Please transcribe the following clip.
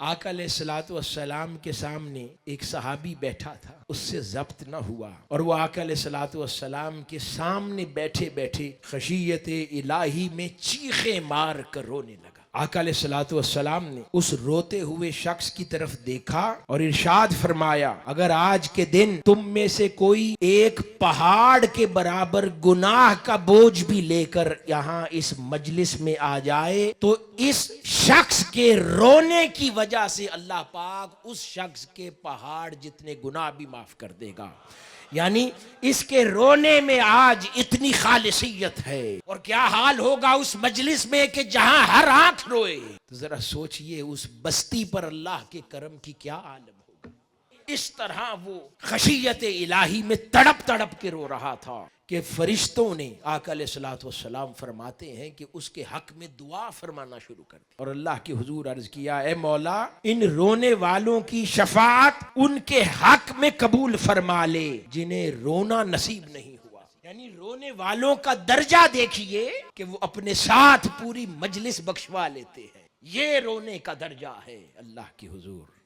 آقا علیہ الصلوۃ والسلام کے سامنے ایک صحابی بیٹھا تھا، اس سے ضبط نہ ہوا اور وہ آقا علیہ الصلوۃ والسلام کے سامنے بیٹھے بیٹھے خشیت الہی میں چیخیں مار کر رونے لگا۔ آقا علیہ الصلوۃ والسلام نے اس روتے ہوئے شخص کی طرف دیکھا اور ارشاد فرمایا، اگر آج کے دن تم میں سے کوئی ایک پہاڑ کے برابر گناہ کا بوجھ بھی لے کر یہاں اس مجلس میں آ جائے تو اس شخص کے رونے کی وجہ سے اللہ پاک اس شخص کے پہاڑ جتنے گناہ بھی معاف کر دے گا۔ یعنی اس کے رونے میں آج اتنی خالصیت ہے، اور کیا حال ہوگا اس مجلس میں کہ جہاں ہر آنکھ روئے۔ تو ذرا سوچئے اس بستی پر اللہ کے کرم کی کیا عالم ہوگا۔ اس طرح وہ خشیت الہی میں تڑپ تڑپ کے رو رہا تھا کہ فرشتوں نے آقا علیہ الصلوۃ والسلام فرماتے ہیں کہ اس کے حق میں دعا فرمانا شروع کر دی اور اللہ کے حضور عرض کیا، اے مولا ان رونے والوں کی شفاعت ان کے حق میں قبول فرما لے جنہیں رونا نصیب نہیں ہوا۔ یعنی رونے والوں کا درجہ دیکھیے کہ وہ اپنے ساتھ پوری مجلس بخشوا لیتے ہیں، یہ رونے کا درجہ ہے اللہ کے حضور۔